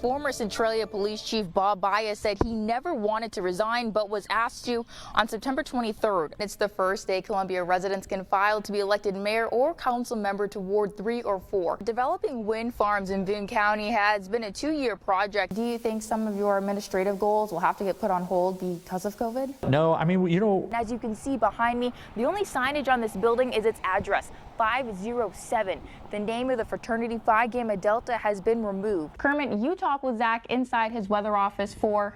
Former Centralia Police Chief Bob Baez said he never wanted to resign, but was asked to on September 23rd. It's the first day Columbia residents can file to be elected mayor or council member to Ward 3 or 4. Developing wind farms in Boone County has been a 2-year project. Do you think some of your administrative goals will have to get put on hold because of COVID? No, I mean, you know. As you can see behind me, the only signage on this building is its address, 507. The name of the fraternity Phi Gamma Delta has been removed. Kermit, you talk with Zach inside his weather office for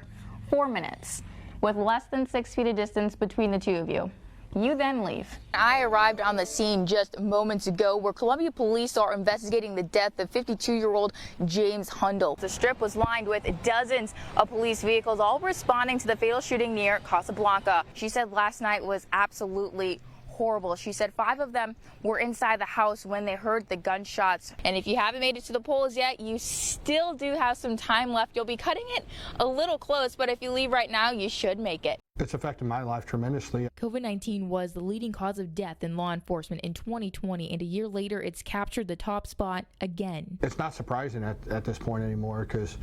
4 minutes with less than 6 feet of distance between the two of you. You then leave. I arrived on the scene just moments ago where Columbia police are investigating the death of 52-year-old James Hundle. The strip was lined with dozens of police vehicles, all responding to the fatal shooting near Casablanca. She said last night was absolutely horrible. She said 5 of them were inside the house when they heard the gunshots. And if you haven't made it to the polls yet, you still do have some time left. You'll be cutting it a little close, but if you leave right now, you should make it. It's affected my life tremendously. COVID-19 was the leading cause of death in law enforcement in 2020, and a year later, it's captured the top spot again. It's not surprising at this point anymore because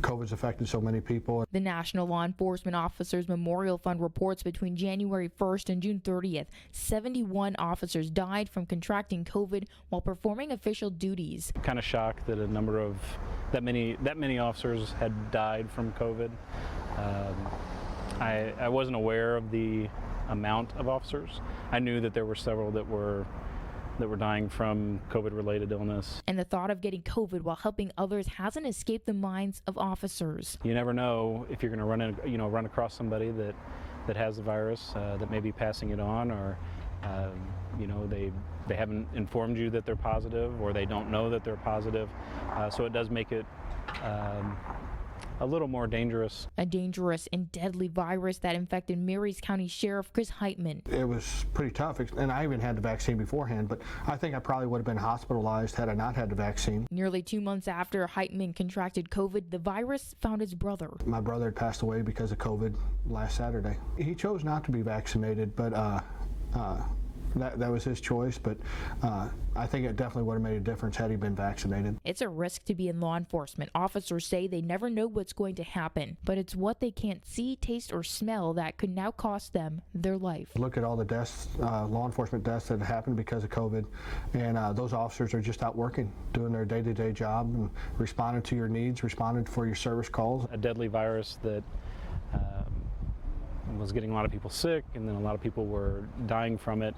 COVID's affected so many people. The National Law Enforcement Officers Memorial Fund reports between January 1st and June 30th, 71 officers died from contracting COVID while performing official duties. Kind of shocked that that many officers had died from COVID. I wasn't aware of the amount of officers. I knew that there were several that were dying from COVID-related illness. And the thought of getting COVID while helping others hasn't escaped the minds of officers. You never know if you're going to run across somebody that has the virus, that may be passing it on, or they haven't informed you that they're positive, or they don't know that they're positive. So it does make it a little more dangerous. A dangerous and deadly virus that infected Marys County Sheriff Chris Heitman. It was pretty tough, and I even had the vaccine beforehand, but I think I probably would have been hospitalized had I not had the vaccine. Nearly 2 months after Heitman contracted COVID, the virus found his brother. My brother had passed away because of COVID last Saturday. He chose not to be vaccinated, but that was his choice, but I think it definitely would have made a difference had he been vaccinated. It's a risk to be in law enforcement. Officers say they never know what's going to happen, but it's what they can't see, taste, or smell that could now cost them their life. Look at all the deaths, law enforcement deaths that happened because of COVID, and those officers are just out working, doing their day-to-day job and responding to your needs, responding for your service calls. A deadly virus that was getting a lot of people sick, and then a lot of people were dying from it.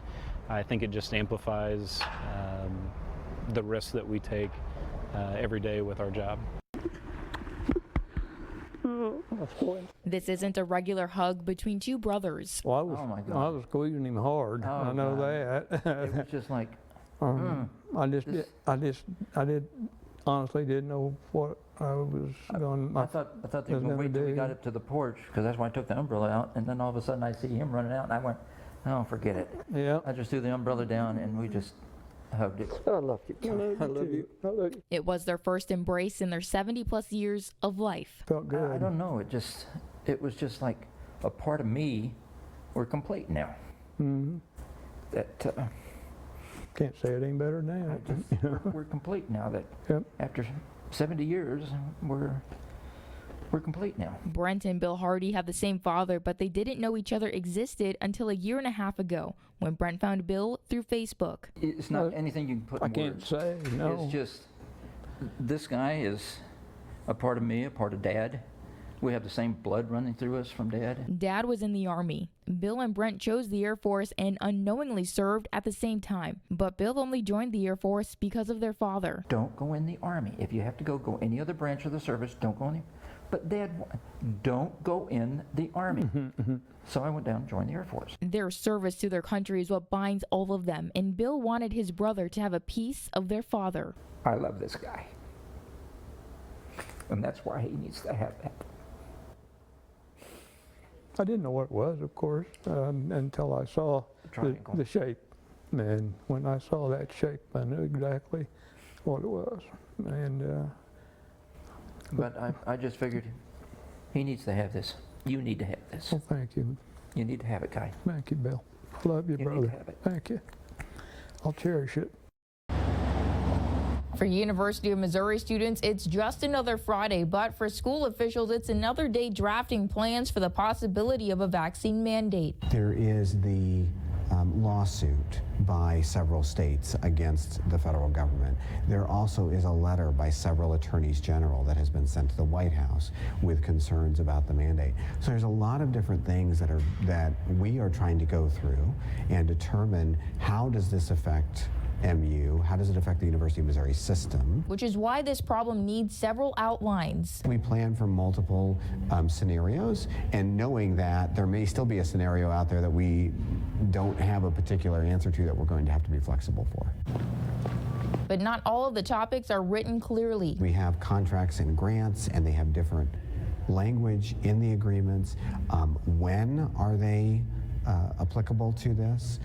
I think it just amplifies the risks that we take every day with our job. This isn't a regular hug between two brothers. Well, I was squeezing him hard. I know that. It was just like, I honestly didn't know what I was going. I thought they were going to wait till we got up to the porch, because that's why I took the umbrella out, and then all of a sudden I see him running out, and I went, oh, forget it. Yeah. I just threw the umbrella down, and we just hugged it. I love you. I love you. I love you. It was their first embrace in their 70-plus years of life. Felt good. I don't know. It was just like a part of me. We're complete now. Mm-hmm. That. Can't say it any better than that. We're complete now. That yep. After 70 years, we're complete now. Brent and Bill Hardy have the same father, but they didn't know each other existed until a year and a half ago when Brent found Bill through Facebook. It's not anything you can put in words. I can't say, no. It's just, this guy is a part of me, a part of Dad. We have the same blood running through us from Dad. Dad was in the Army. Bill and Brent chose the Air Force and unknowingly served at the same time. But Bill only joined the Air Force because of their father. Don't go in the Army. If you have to go any other branch of the service, don't go in. But Dad, don't go in the Army. So I went down and joined the Air Force. Their service to their country is what binds all of them, and Bill wanted his brother to have a piece of their father. I love this guy. And that's why he needs to have that. I didn't know what it was, of course, until I saw the shape. And when I saw that shape, I knew exactly what it was. And but I just figured he needs to have this. You need to have this. Well, thank you. You need to have it, Guy. Thank you, Bill. Love you, brother. Need to have it. Thank you. I'll cherish it. For University of Missouri students, it's just another Friday, but for school officials, it's another day drafting plans for the possibility of a vaccine mandate. There is the lawsuit by several states against the federal government. There also is a letter by several attorneys general that has been sent to the White House with concerns about the mandate. So there's a lot of different things that we are trying to go through and determine how does this affect MU, how does it affect the University of Missouri system. Which is why this problem needs several outlines. We plan for multiple scenarios, and knowing that there may still be a scenario out there that we don't have a particular answer to that we're going to have to be flexible for. But not all of the topics are written clearly. We have contracts and grants, and they have different language in the agreements. When are they applicable to this?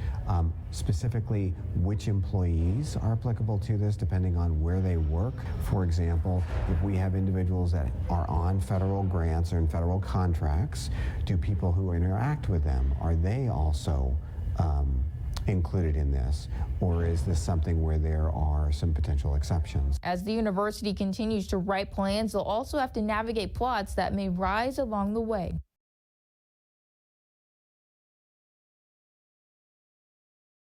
Specifically, which employees are applicable to this depending on where they work. For example, if we have individuals that are on federal grants or in federal contracts, do people who interact with them, are they also included in this? Or is this something where there are some potential exceptions? As the university continues to write plans, they'll also have to navigate plots that may rise along the way.